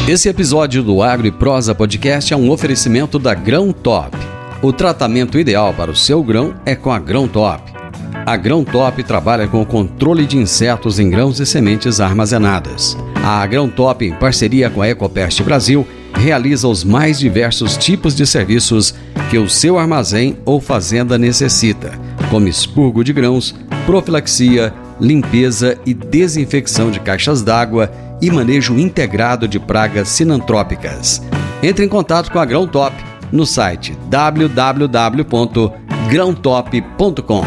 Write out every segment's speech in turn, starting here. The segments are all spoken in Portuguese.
Esse episódio do Agro e Prosa Podcast é um oferecimento da Grão Top. O tratamento ideal para o seu grão é com a Grão Top. A Grão Top trabalha com o controle de insetos em grãos e sementes armazenadas. A Grão Top, em parceria com a Ecopest Brasil, realiza os mais diversos tipos de serviços que o seu armazém ou fazenda necessita, como expurgo de grãos, profilaxia, limpeza e desinfecção de caixas d'água e manejo integrado de pragas sinantrópicas. Entre em contato com a Grão Top no site www.grãotop.com.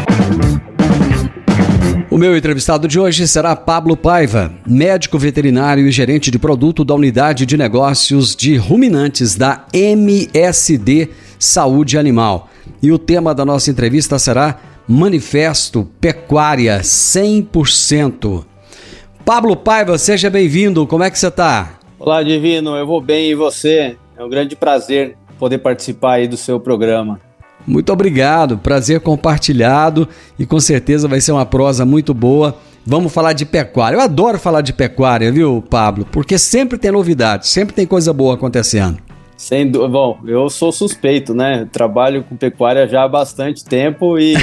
O meu entrevistado de hoje será Pablo Paiva, médico veterinário e gerente de produto da Unidade de Negócios de Ruminantes da MSD Saúde Animal. E o tema da nossa entrevista será Manifesto Pecuária 100%. Pablo Paiva, seja bem-vindo. Como é que você está? Olá, Divino. Eu vou bem, e você? É um grande prazer poder participar aí do seu programa. Muito obrigado. Prazer compartilhado e com certeza vai ser uma prosa muito boa. Vamos falar de pecuária. Eu adoro falar de pecuária, viu, Pablo? Porque sempre tem novidade, sempre tem coisa boa acontecendo. Bom, eu sou suspeito, né? Trabalho com pecuária já há bastante tempo e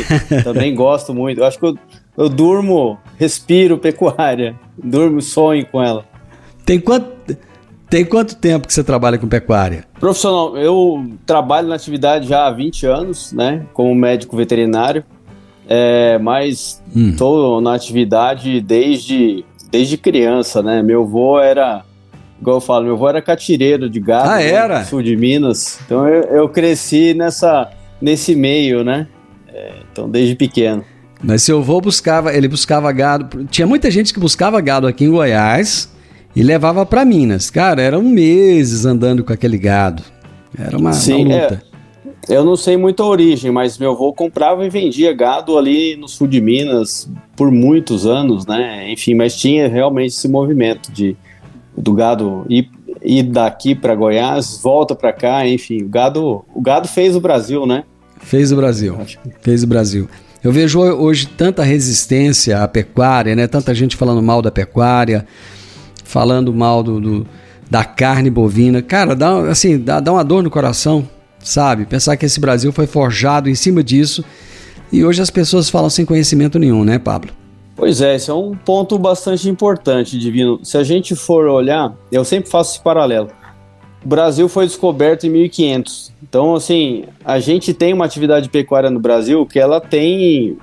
também gosto muito. Eu acho que eu durmo, respiro pecuária, durmo, sonho com ela. Tem quanto tempo que você trabalha com pecuária? Profissional, eu trabalho na atividade já há 20 anos, né? Como médico veterinário, mas estou na atividade desde criança, né? Meu avô era... Igual eu falo, meu avô era catireiro de gado, era? No sul de Minas. Então eu cresci nesse meio, né? Então desde pequeno. Mas seu avô buscava gado. Tinha muita gente que buscava gado aqui em Goiás e levava para Minas. Cara, eram meses andando com aquele gado. Era uma luta. Eu não sei muito a origem, mas meu avô comprava e vendia gado ali no sul de Minas por muitos anos, né? Enfim, mas tinha realmente esse movimento do gado ir daqui para Goiás, volta para cá, enfim, o gado fez o Brasil, né? Fez o Brasil. Eu vejo hoje tanta resistência à pecuária, né? Tanta gente falando mal da pecuária, falando mal da carne bovina. Cara, dá uma dor no coração, sabe? Pensar que esse Brasil foi forjado em cima disso e hoje as pessoas falam sem conhecimento nenhum, né, Pablo? Pois é, esse é um ponto bastante importante, Divino. Se a gente for olhar, eu sempre faço esse paralelo. O Brasil foi descoberto em 1500. Então, assim, a gente tem uma atividade pecuária no Brasil que ela tem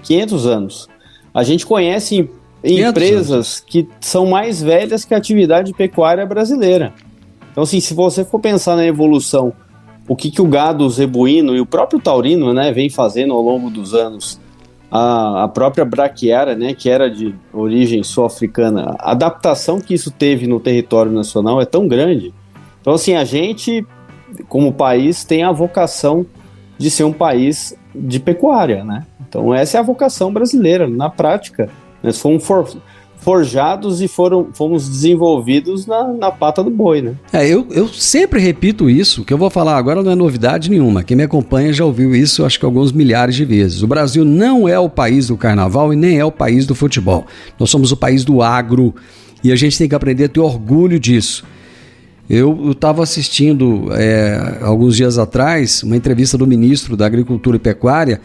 500 anos. A gente conhece empresas que são mais velhas que a atividade pecuária brasileira. Então, assim, se você for pensar na evolução, o que o gado zebuíno e o próprio taurino, né, vem fazendo ao longo dos anos, a própria braquiária, né, que era de origem sul-africana, a adaptação que isso teve no território nacional é tão grande. Então, assim, a gente, como país, tem a vocação de ser um país de pecuária, né? Então, essa é a vocação brasileira, na prática. Nós fomos forjados e fomos desenvolvidos na pata do boi, né? Eu sempre repito isso, o que eu vou falar agora não é novidade nenhuma. Quem me acompanha já ouviu isso, acho que alguns milhares de vezes. O Brasil não é o país do carnaval e nem é o país do futebol. Nós somos o país do agro e a gente tem que aprender a ter orgulho disso. Eu estava assistindo, alguns dias atrás, uma entrevista do ministro da Agricultura e Pecuária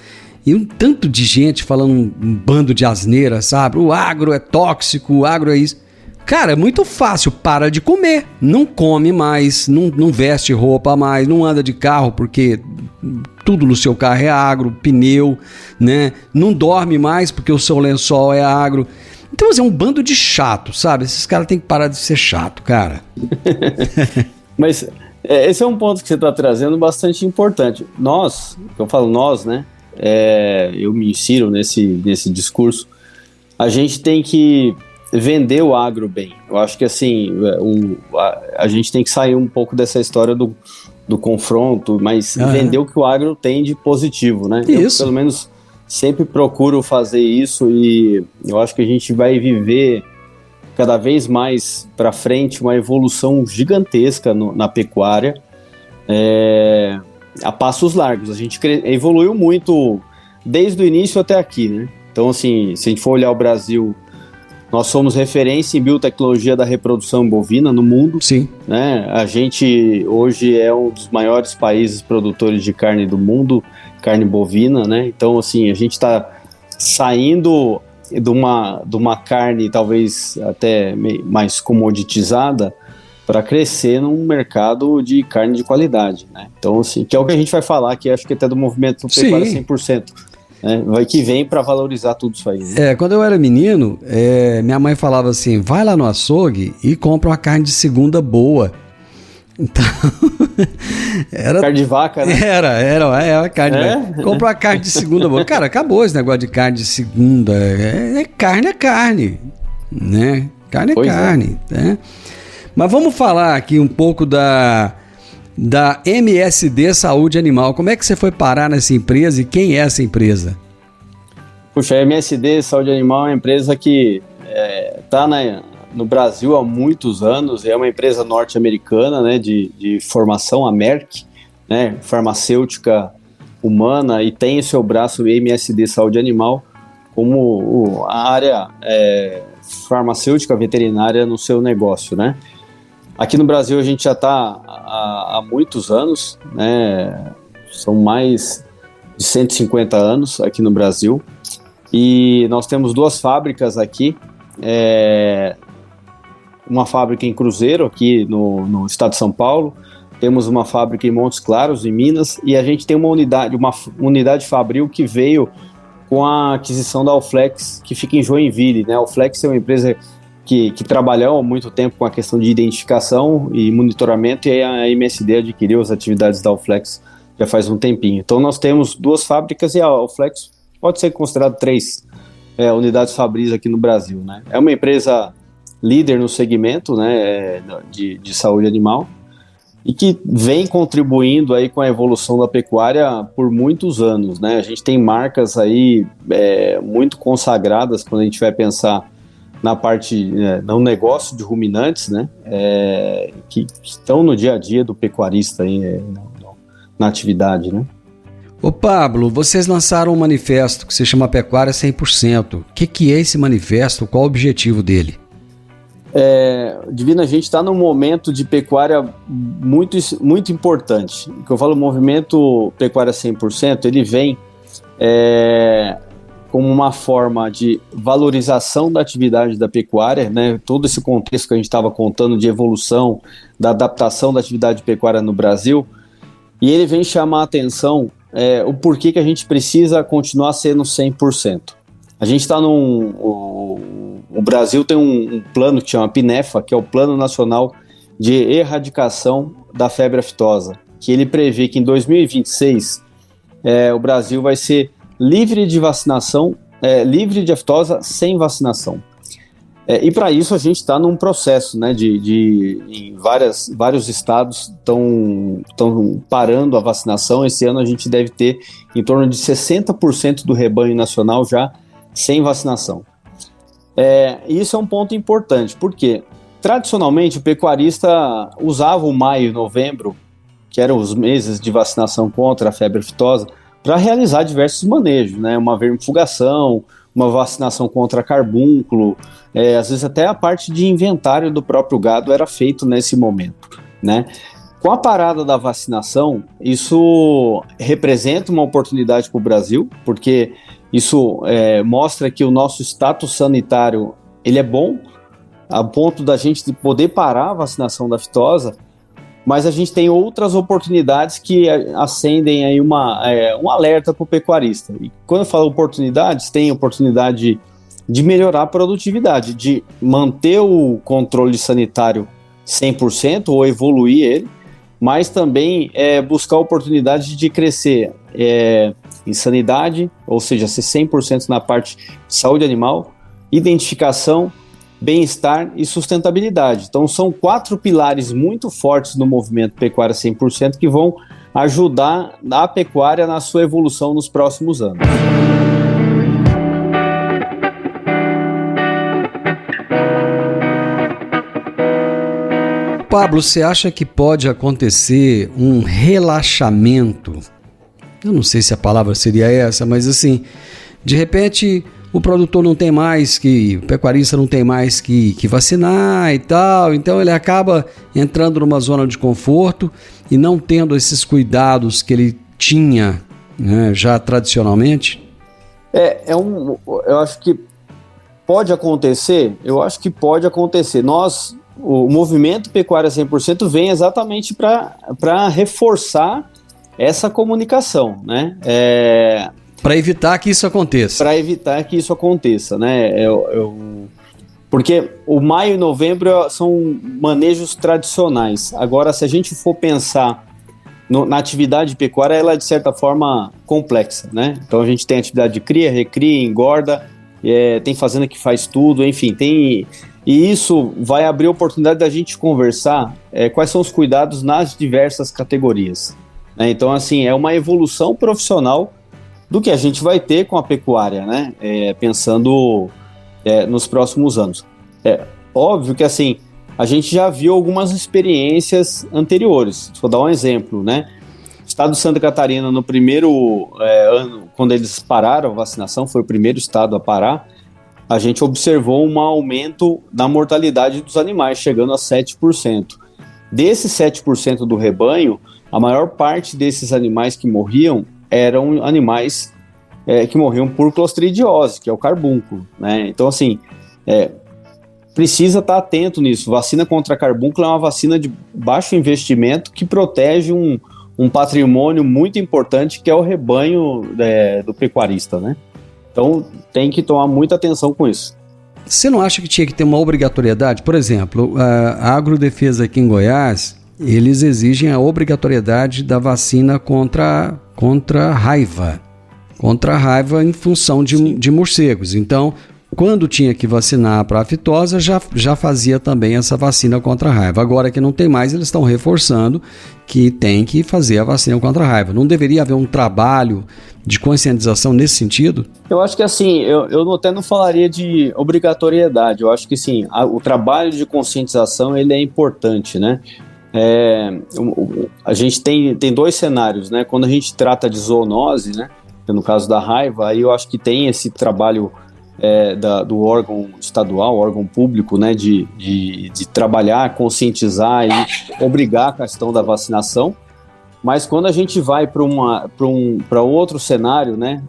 e um tanto de gente falando um bando de asneira, sabe? O agro é tóxico, o agro é isso. Cara, é muito fácil, para de comer. Não come mais, não veste roupa mais, não anda de carro porque tudo no seu carro é agro, pneu, né? Não dorme mais porque o seu lençol é agro. Então, assim, é um bando de chato, sabe? Esses caras têm que parar de ser chato, cara. Mas esse é um ponto que você está trazendo bastante importante. Eu falo nós, né? Eu me insiro nesse discurso. A gente tem que vender o agro bem. Eu acho que assim, a gente tem que sair um pouco dessa história do confronto, mas vender o que o agro tem de positivo, né? Isso. Eu, pelo menos, sempre procuro fazer isso e eu acho que a gente vai viver cada vez mais para frente uma evolução gigantesca na pecuária, a passos largos. A gente evoluiu muito desde o início até aqui, né? Então, assim, se a gente for olhar o Brasil Nós somos referência em biotecnologia da reprodução bovina no mundo. Sim. Né? A gente hoje é um dos maiores países produtores de carne do mundo, carne bovina, né? Então, assim, a gente está saindo de uma carne talvez até mais comoditizada para crescer num mercado de carne de qualidade, né? Então, assim, que é o que a gente vai falar aqui, acho que até do movimento Pecuária 100%. Que vem para valorizar tudo isso aí. Né? Quando eu era menino, minha mãe falava assim, vai lá no açougue e compra uma carne de segunda boa. Então, era... Carne de vaca, né? Era carne. Compra uma carne de segunda boa. Cara, acabou esse negócio de carne de segunda. Carne, né? Carne é carne, né? Mas vamos falar aqui um pouco da MSD Saúde Animal. Como é que você foi parar nessa empresa e quem é essa empresa? Puxa, a MSD Saúde Animal é uma empresa que está no Brasil há muitos anos, é uma empresa norte-americana, né, de formação, a Merck, né, farmacêutica humana, e tem o seu braço MSD Saúde Animal como a área farmacêutica veterinária no seu negócio, né. Aqui no Brasil a gente já está há muitos anos, né? São mais de 150 anos aqui no Brasil, e nós temos 2 fábricas aqui, uma fábrica em Cruzeiro, aqui no estado de São Paulo, temos uma fábrica em Montes Claros, em Minas, e a gente tem uma unidade fabril que veio com a aquisição da Allflex, que fica em Joinville, né? A Allflex é uma empresa que trabalhou há muito tempo com a questão de identificação e monitoramento, e a MSD adquiriu as atividades da Allflex já faz um tempinho. Então nós temos 2 fábricas e a Allflex pode ser considerada 3 unidades fabris aqui no Brasil, né? É uma empresa líder no segmento, né, de saúde animal, e que vem contribuindo aí com a evolução da pecuária por muitos anos, né? A gente tem marcas aí muito consagradas quando a gente vai pensar na parte, no negócio de ruminantes, né, que estão no dia a dia do pecuarista aí, na atividade, né. Ô Pablo, vocês lançaram um manifesto que se chama Pecuária 100%. O que é esse manifesto? Qual o objetivo dele? Divino, a gente está num momento de pecuária muito, muito importante. O que eu falo, o movimento Pecuária 100%, ele vem como uma forma de valorização da atividade da pecuária, né? Todo esse contexto que a gente estava contando de evolução, da adaptação da atividade pecuária no Brasil, e ele vem chamar a atenção o porquê que a gente precisa continuar sendo 100%. A gente está o Brasil tem um plano que chama PNEFA, que é o Plano Nacional de Erradicação da Febre Aftosa, que ele prevê que em 2026 o Brasil vai ser livre de vacinação, livre de aftosa sem vacinação. E para isso a gente está num processo, né, em vários estados estão parando a vacinação. Esse ano a gente deve ter em torno de 60% do rebanho nacional já sem vacinação. E isso é um ponto importante, porque tradicionalmente o pecuarista usava o maio e novembro, que eram os meses de vacinação contra a febre aftosa, para realizar diversos manejos, né? Uma vermifugação, uma vacinação contra carbúnculo, às vezes até a parte de inventário do próprio gado era feito nesse momento, né? Com a parada da vacinação, isso representa uma oportunidade para o Brasil, porque isso mostra que o nosso status sanitário ele é bom, a ponto da gente poder parar a vacinação da aftosa, mas a gente tem outras oportunidades que acendem aí um alerta para o pecuarista. E quando eu falo oportunidades, tem oportunidade de melhorar a produtividade, de manter o controle sanitário 100% ou evoluir ele, mas também buscar a oportunidade de crescer em sanidade, ou seja, ser 100% na parte de saúde animal, identificação, bem-estar e sustentabilidade. Então são 4 pilares muito fortes no movimento Pecuária 100% que vão ajudar a pecuária na sua evolução nos próximos anos. Pablo, você acha que pode acontecer um relaxamento? Eu não sei se a palavra seria essa, mas assim, de repente o produtor não tem mais o pecuarista não tem mais que vacinar e tal, então ele acaba entrando numa zona de conforto e não tendo esses cuidados que ele tinha, né, já tradicionalmente? Eu acho que pode acontecer, o movimento Pecuária 100% vem exatamente para reforçar essa comunicação, né? Para evitar que isso aconteça. Né? Porque o maio e novembro são manejos tradicionais. Agora, se a gente for pensar na atividade pecuária, ela é de certa forma complexa, né? Então a gente tem atividade de cria, recria, engorda, tem fazenda que faz tudo, enfim, e isso vai abrir a oportunidade da gente conversar quais são os cuidados nas diversas categorias, né? Então, assim, é uma evolução profissional do que a gente vai ter com a pecuária, né? Pensando nos próximos anos. É óbvio que, assim, a gente já viu algumas experiências anteriores. Vou dar um exemplo, né? O estado de Santa Catarina, no primeiro ano, quando eles pararam a vacinação, foi o primeiro estado a parar, a gente observou um aumento na mortalidade dos animais, chegando a 7%. Desses 7% do rebanho, a maior parte desses animais que morriam eram animais que morriam por clostridiose, que é o carbúnculo, né? Então, assim, precisa estar atento nisso. Vacina contra carbúnculo é uma vacina de baixo investimento que protege um patrimônio muito importante, que é o rebanho do pecuarista, né? Então, tem que tomar muita atenção com isso. Você não acha que tinha que ter uma obrigatoriedade? Por exemplo, a Agrodefesa aqui em Goiás, eles exigem a obrigatoriedade da vacina contra a raiva. Contra a raiva em função de morcegos. Então, quando tinha que vacinar para a aftosa, já fazia também essa vacina contra a raiva. Agora que não tem mais, eles estão reforçando que tem que fazer a vacina contra a raiva. Não deveria haver um trabalho de conscientização nesse sentido? Eu acho que, assim, eu até não falaria de obrigatoriedade. Eu acho que, sim, o trabalho de conscientização ele é importante, né? A gente tem dois cenários, né? Quando a gente trata de zoonose, né? No caso da raiva, aí eu acho que tem esse trabalho do órgão estadual, órgão público, né, de trabalhar, conscientizar e obrigar a questão da vacinação. Mas quando a gente vai para outro cenário, né,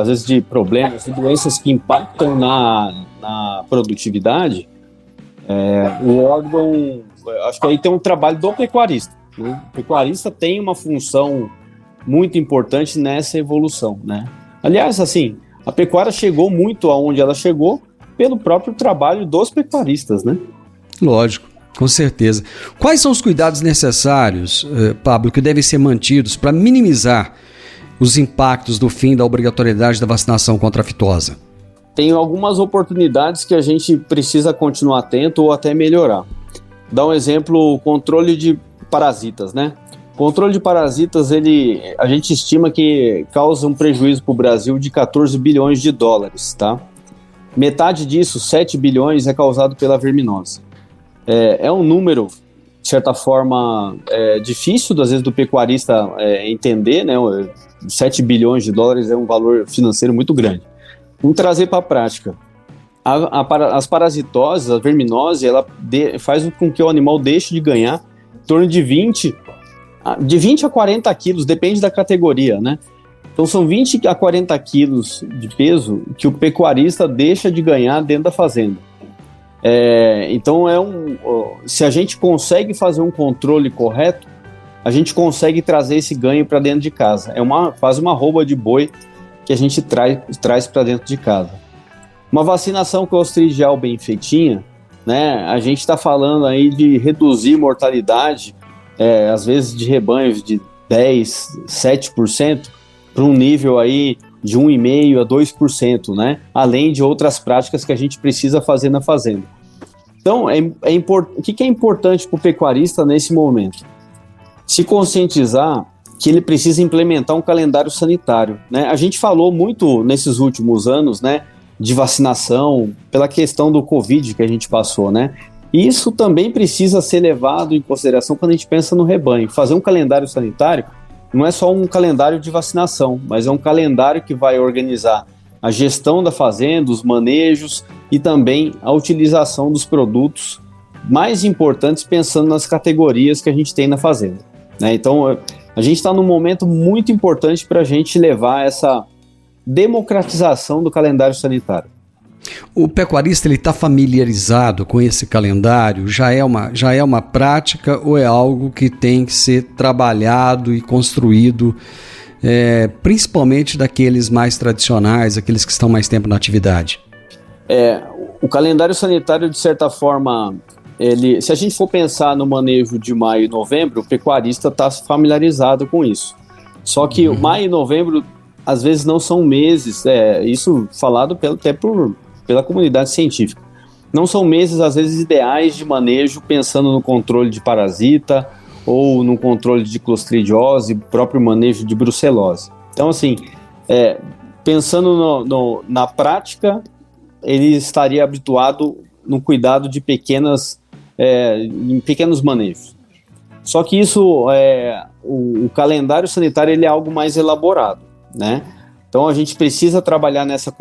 às vezes de problemas, de doenças que impactam na produtividade, o órgão, acho que aí tem um trabalho do pecuarista, né? O pecuarista tem uma função muito importante nessa evolução, né? Aliás, assim, a pecuária chegou muito aonde ela chegou pelo próprio trabalho dos pecuaristas, né? Lógico, com certeza. Quais são os cuidados necessários, Pablo, que devem ser mantidos para minimizar os impactos do fim da obrigatoriedade da vacinação contra a fitosa? Tem algumas oportunidades que a gente precisa continuar atento ou até melhorar. Dá um exemplo, o controle de parasitas, né? O controle de parasitas, a gente estima que causa um prejuízo para o Brasil de 14 bilhões de dólares, tá? Metade disso, 7 bilhões, é causado pela verminose. É um número, de certa forma, difícil, às vezes, do pecuarista entender, né? 7 bilhões de dólares é um valor financeiro muito grande. Vamos trazer para a prática. As parasitoses, a verminose, ela faz com que o animal deixe de ganhar em torno de 20 a 40 quilos, depende da categoria, né? Então são 20 a 40 quilos de peso que o pecuarista deixa de ganhar dentro da fazenda. Então se a gente consegue fazer um controle correto, a gente consegue trazer esse ganho para dentro de casa. Quase uma arroba de boi que a gente traz para dentro de casa. Uma vacinação clostridial bem feitinha, né? A gente está falando aí de reduzir mortalidade, às vezes de rebanhos de 10%, 7%, para um nível aí de 1,5% a 2%, né? Além de outras práticas que a gente precisa fazer na fazenda. Então, o que é importante para o pecuarista nesse momento? Se conscientizar que ele precisa implementar um calendário sanitário, né? A gente falou muito nesses últimos anos, né, de vacinação, pela questão do Covid que a gente passou, né? E isso também precisa ser levado em consideração quando a gente pensa no rebanho. Fazer um calendário sanitário não é só um calendário de vacinação, mas é um calendário que vai organizar a gestão da fazenda, os manejos e também a utilização dos produtos mais importantes, pensando nas categorias que a gente tem na fazenda, né? Então, a gente está num momento muito importante para a gente levar essa democratização do calendário sanitário. O pecuarista está familiarizado com esse calendário? Já é uma prática ou é algo que tem que ser trabalhado e construído, principalmente daqueles mais tradicionais, aqueles que estão mais tempo na atividade? O calendário sanitário, de certa forma, se a gente for pensar no manejo de maio e novembro, o pecuarista está familiarizado com isso. Só que maio e novembro, às vezes, não são meses, isso falado até pela comunidade científica. Não são meses, às vezes, ideais de manejo, pensando no controle de parasita ou no controle de clostridiose, próprio manejo de brucelose. Então, assim, pensando na prática, ele estaria habituado no cuidado de em pequenos manejos. Só que isso, o calendário sanitário, ele é algo mais elaborado, né? Então a gente precisa trabalhar nessa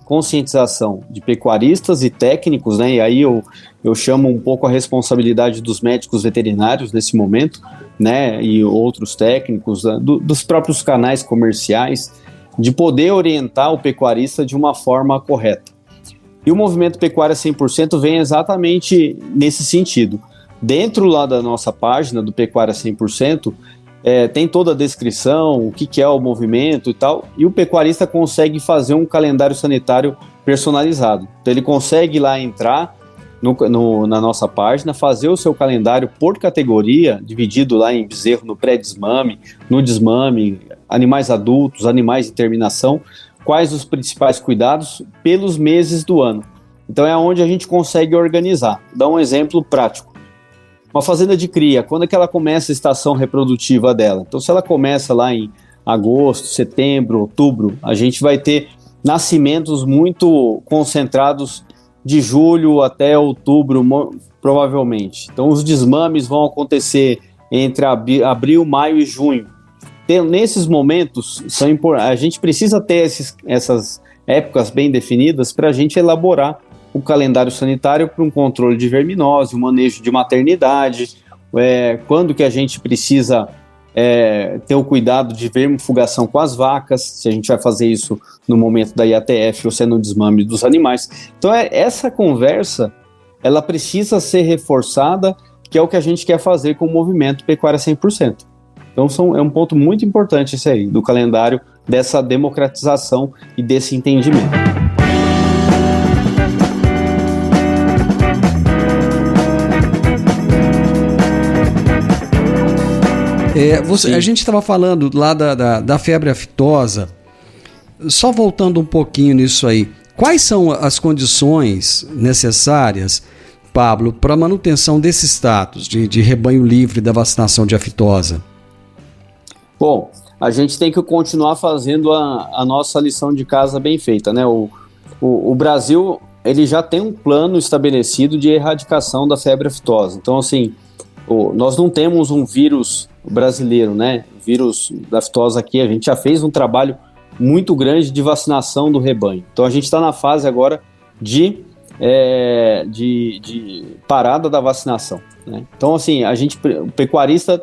conscientização de pecuaristas e técnicos, né? E aí eu chamo um pouco a responsabilidade dos médicos veterinários nesse momento, né? E outros técnicos, dos próprios canais comerciais, de poder orientar o pecuarista de uma forma correta. E o movimento Pecuária 100% vem exatamente nesse sentido. Dentro lá da nossa página do Pecuária 100%, tem toda a descrição, o que é o movimento e tal, e o pecuarista consegue fazer um calendário sanitário personalizado. Então ele consegue lá entrar na nossa página, fazer o seu calendário por categoria, dividido lá em bezerro no pré-desmame, no desmame, animais adultos, animais de terminação, quais os principais cuidados pelos meses do ano. Então é onde a gente consegue organizar. Dá um exemplo prático. Uma fazenda de cria, quando é que ela começa a estação reprodutiva dela? Então, se ela começa lá em agosto, setembro, outubro, a gente vai ter nascimentos muito concentrados de julho até outubro, provavelmente. Então, os desmames vão acontecer entre abril, maio e junho. Nesses momentos, a gente precisa ter essas épocas bem definidas para a gente elaborar o calendário sanitário para um controle de verminose, um manejo de maternidade, quando que a gente precisa ter o cuidado de vermifugação com as vacas, se a gente vai fazer isso no momento da IATF ou se é no desmame dos animais. Então essa conversa, ela precisa ser reforçada, que é o que a gente quer fazer com o movimento Pecuária 100%. Então é um ponto muito importante esse aí, do calendário, dessa democratização e desse entendimento. A gente estava falando lá da febre aftosa, só voltando um pouquinho nisso aí, quais são as condições necessárias, Pablo, para a manutenção desse status de rebanho livre da vacinação de aftosa? Bom, a gente tem que continuar fazendo a nossa lição de casa bem feita, né? O Brasil, ele já tem um plano estabelecido de erradicação da febre aftosa. Então, assim, nós não temos um vírus brasileiro, né? O vírus da aftosa aqui, a gente já fez um trabalho muito grande de vacinação do rebanho. Então, a gente está na fase agora de parada da vacinação, né? Então, assim, o pecuarista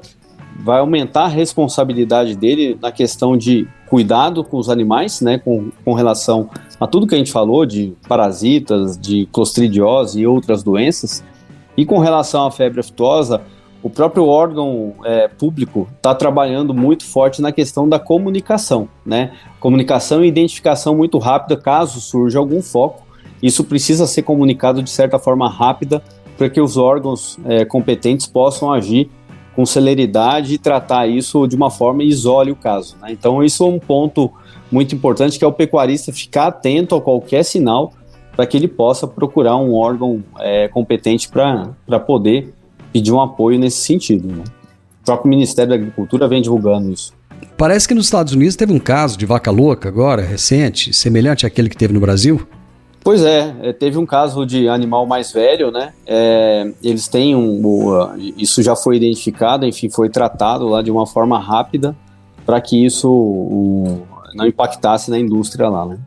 vai aumentar a responsabilidade dele na questão de cuidado com os animais, né, com relação a tudo que a gente falou, de parasitas, de clostridiose e outras doenças. E com relação à febre aftosa, o próprio órgão público está trabalhando muito forte na questão da comunicação, né? Comunicação e identificação muito rápida caso surja algum foco. Isso precisa ser comunicado de certa forma rápida para que os órgãos competentes possam agir com celeridade e tratar isso de uma forma e isole o caso, né? Então isso é um ponto muito importante, que é o pecuarista ficar atento a qualquer sinal para que ele possa procurar um órgão competente para poder pedir um apoio nesse sentido, né? O próprio Ministério da Agricultura vem divulgando isso. Parece que nos Estados Unidos teve um caso de vaca louca agora, recente, semelhante àquele que teve no Brasil? Pois teve um caso de animal mais velho, né? Eles têm isso já foi identificado, enfim, foi tratado lá de uma forma rápida para que isso não impactasse na indústria lá, né?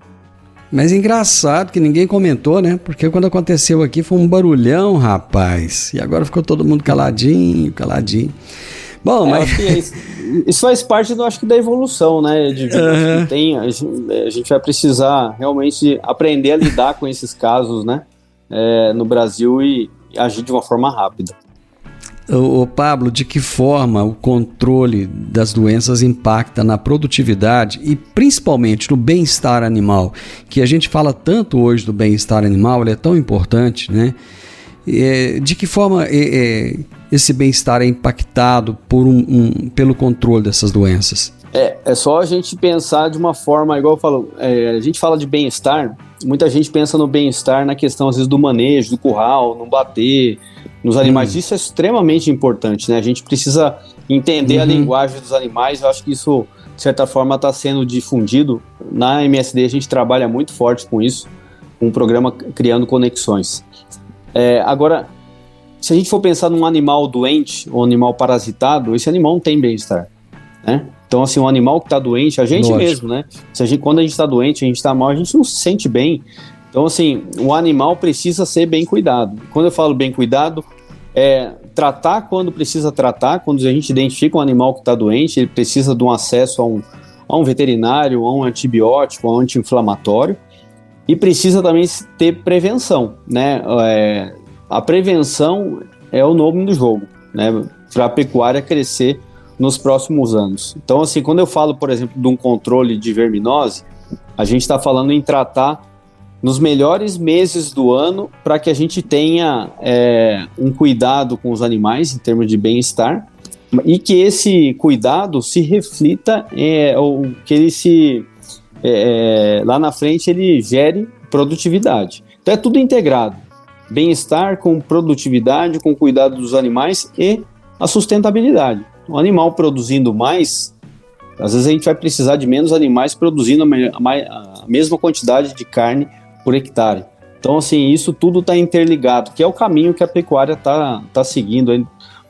Mas engraçado que ninguém comentou, né? Porque quando aconteceu aqui foi um barulhão, rapaz. E agora ficou todo mundo caladinho. Bom, mas... Acho que isso faz parte, acho que, da evolução, né? A gente vai precisar realmente aprender a lidar com esses casos, né? No Brasil e agir de uma forma rápida. Ô Pablo, de que forma o controle das doenças impacta na produtividade e principalmente no bem-estar animal? Que a gente fala tanto hoje do bem-estar animal, ele é tão importante, né? De que forma esse bem-estar é impactado pelo controle dessas doenças? É só a gente pensar de uma forma, igual eu falo, a gente fala de bem-estar, muita gente pensa no bem-estar na questão, às vezes, do manejo, do curral, não bater nos animais. Isso é extremamente importante, né? A gente precisa entender a linguagem dos animais. Eu acho que isso, de certa forma, está sendo difundido. Na MSD a gente trabalha muito forte com isso, com um programa Criando Conexões. Agora, se a gente for pensar num animal doente ou animal parasitado, esse animal não tem bem-estar, né? Então, assim, um animal que está doente, a gente mesmo, né? Quando a gente está doente, a gente está mal, a gente não se sente bem. Então, assim, o animal precisa ser bem cuidado. Quando eu falo bem cuidado, tratar quando precisa tratar. Quando a gente identifica um animal que está doente, ele precisa de um acesso a um veterinário, a um antibiótico, a um anti-inflamatório. E precisa também ter prevenção, né? A prevenção é o nome do jogo, né? Para a pecuária crescer nos próximos anos. Então, assim, quando eu falo, por exemplo, de um controle de verminose, a gente está falando em tratar nos melhores meses do ano para que a gente tenha um cuidado com os animais em termos de bem-estar e que esse cuidado se reflita, ou que ele lá na frente ele gere produtividade. Então é tudo integrado, bem-estar com produtividade, com cuidado dos animais e a sustentabilidade. O animal produzindo mais, às vezes a gente vai precisar de menos animais produzindo a mesma quantidade de carne por hectare. Então, assim, isso tudo está interligado, que é o caminho que a pecuária tá seguindo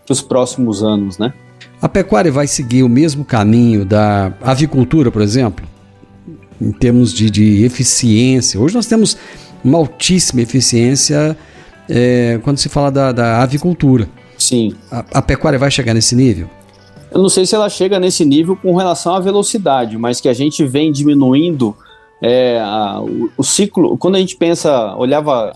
para os próximos anos, né? A pecuária vai seguir o mesmo caminho da avicultura, por exemplo, em termos de eficiência. Hoje nós temos uma altíssima eficiência quando se fala da avicultura. Sim. A pecuária vai chegar nesse nível? Eu não sei se ela chega nesse nível com relação à velocidade, mas que a gente vem diminuindo o ciclo. Quando a gente olhava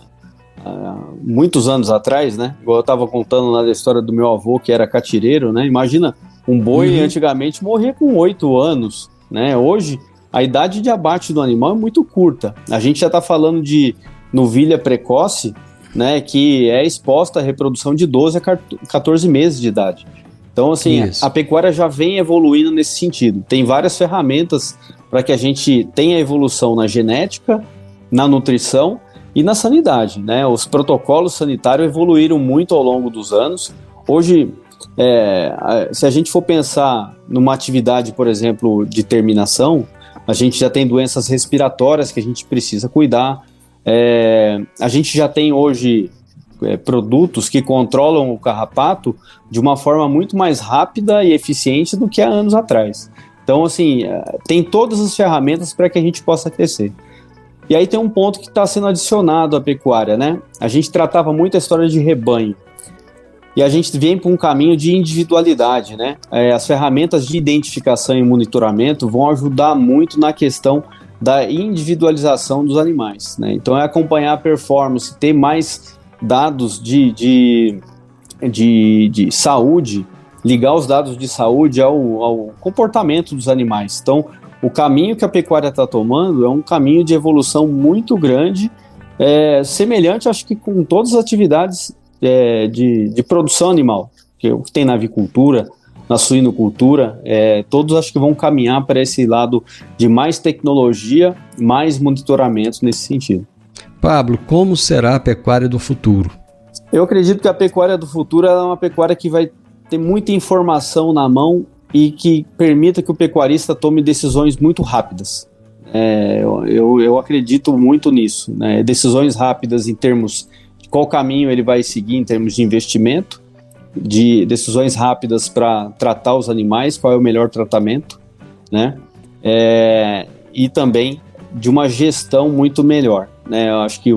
muitos anos atrás, né? Igual eu estava contando lá da história do meu avô, que era catireiro, né? Imagina, um boi antigamente morria com 8 anos, né? Hoje, a idade de abate do animal é muito curta. A gente já está falando de novilha precoce, né? Que é exposta à reprodução de 12 a 14 meses de idade. Então, assim, a pecuária já vem evoluindo nesse sentido. Tem várias ferramentas para que a gente tenha evolução na genética, na nutrição e na sanidade, né? Os protocolos sanitários evoluíram muito ao longo dos anos. Hoje, se a gente for pensar numa atividade, por exemplo, de terminação, a gente já tem doenças respiratórias que a gente precisa cuidar. A gente já tem hoje produtos que controlam o carrapato de uma forma muito mais rápida e eficiente do que há anos atrás. Então, assim, tem todas as ferramentas para que a gente possa crescer. E aí tem um ponto que está sendo adicionado à pecuária, né? A gente tratava muito a história de rebanho. E a gente vem para um caminho de individualidade, né? As ferramentas de identificação e monitoramento vão ajudar muito na questão da individualização dos animais, né? Então, acompanhar a performance, ter mais dados de saúde, ligar os dados de saúde ao comportamento dos animais. Então, o caminho que a pecuária está tomando é um caminho de evolução muito grande, semelhante, acho que com todas as atividades de produção animal, que tem na avicultura, na suinocultura, todos acho que vão caminhar para esse lado de mais tecnologia, mais monitoramento nesse sentido. Pablo, como será a pecuária do futuro? Eu acredito que a pecuária do futuro é uma pecuária que vai ter muita informação na mão e que permita que o pecuarista tome decisões muito rápidas. Eu acredito muito nisso, né? Decisões rápidas em termos de qual caminho ele vai seguir em termos de investimento, de decisões rápidas para tratar os animais, qual é o melhor tratamento, né? E também de uma gestão muito melhor, né? Eu acho que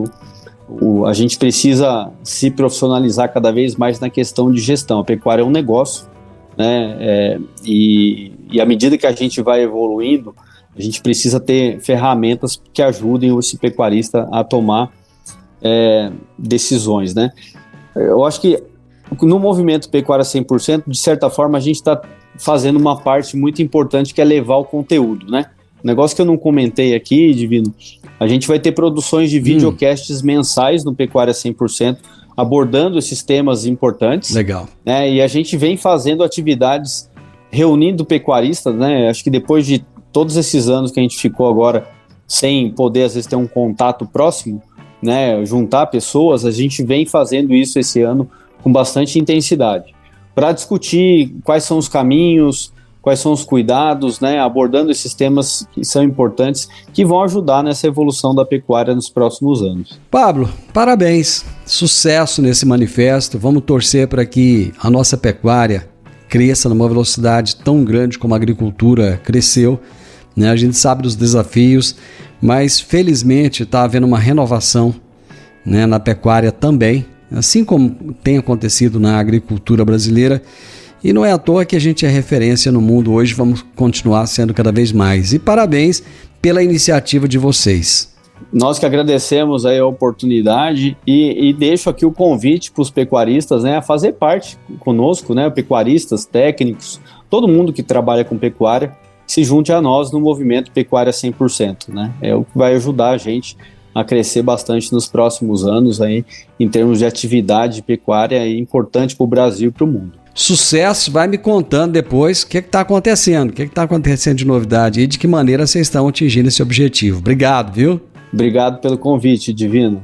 a gente precisa se profissionalizar cada vez mais na questão de gestão. A pecuária é um negócio, né? E à medida que a gente vai evoluindo, a gente precisa ter ferramentas que ajudem esse pecuarista a tomar decisões, né? Eu acho que no movimento Pecuária 100%, de certa forma, a gente está fazendo uma parte muito importante, que é levar o conteúdo, né? Negócio que eu não comentei aqui, Divino, a gente vai ter produções de videocasts mensais no Pecuária 100%, abordando esses temas importantes. Legal. Né? E a gente vem fazendo atividades, reunindo pecuaristas, né? Acho que depois de todos esses anos que a gente ficou agora sem poder, às vezes, ter um contato próximo, né? Juntar pessoas, a gente vem fazendo isso esse ano com bastante intensidade, para discutir quais são os caminhos, quais são os cuidados, né, abordando esses temas que são importantes, que vão ajudar nessa evolução da pecuária nos próximos anos. Pablo, parabéns, sucesso nesse manifesto, vamos torcer para que a nossa pecuária cresça numa velocidade tão grande como a agricultura cresceu, né? A gente sabe dos desafios, mas felizmente está havendo uma renovação, né, na pecuária também, assim como tem acontecido na agricultura brasileira, e não é à toa que a gente é referência no mundo hoje, vamos continuar sendo cada vez mais. E parabéns pela iniciativa de vocês. Nós que agradecemos aí a oportunidade e deixo aqui o convite para os pecuaristas, né, a fazer parte conosco, né, pecuaristas, técnicos, todo mundo que trabalha com pecuária, se junte a nós no movimento Pecuária 100%, né, é o que vai ajudar a gente a crescer bastante nos próximos anos aí, em termos de atividade pecuária importante para o Brasil e para o mundo. Sucesso, vai me contando depois o que está acontecendo, o que está acontecendo de novidade e de que maneira vocês estão atingindo esse objetivo. Obrigado, viu? Obrigado pelo convite, Divino.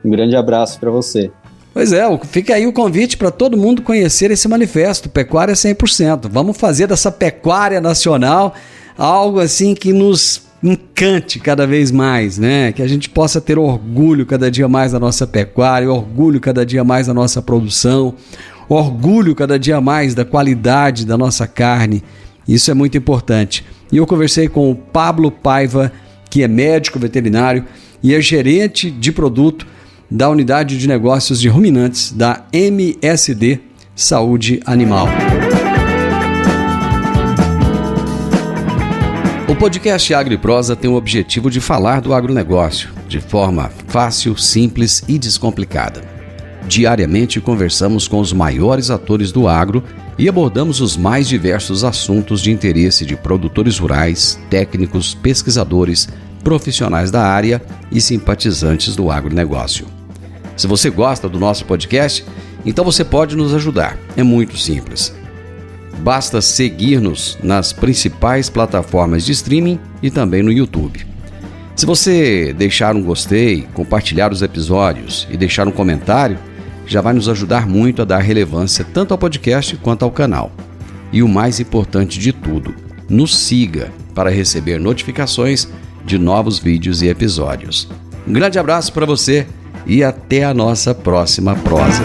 Um grande abraço para você. Pois é, fica aí o convite para todo mundo conhecer esse manifesto, Pecuária 100%. Vamos fazer dessa pecuária nacional algo assim que nos encante cada vez mais, né? Que a gente possa ter orgulho cada dia mais da nossa pecuária, orgulho cada dia mais da nossa produção, orgulho cada dia mais da qualidade da nossa carne. Isso é muito importante. E eu conversei com o Pablo Paiva, que é médico veterinário e é gerente de produto da unidade de negócios de ruminantes da MSD Saúde Animal. O podcast Agro e Prosa tem o objetivo de falar do agronegócio de forma fácil, simples e descomplicada. Diariamente conversamos com os maiores atores do agro e abordamos os mais diversos assuntos de interesse de produtores rurais, técnicos, pesquisadores, profissionais da área e simpatizantes do agronegócio. Se você gosta do nosso podcast, então você pode nos ajudar. É muito simples. Basta seguir-nos nas principais plataformas de streaming e também no YouTube. Se você deixar um gostei, compartilhar os episódios e deixar um comentário, já vai nos ajudar muito a dar relevância tanto ao podcast quanto ao canal. E o mais importante de tudo, nos siga para receber notificações de novos vídeos e episódios. Um grande abraço para você e até a nossa próxima prosa.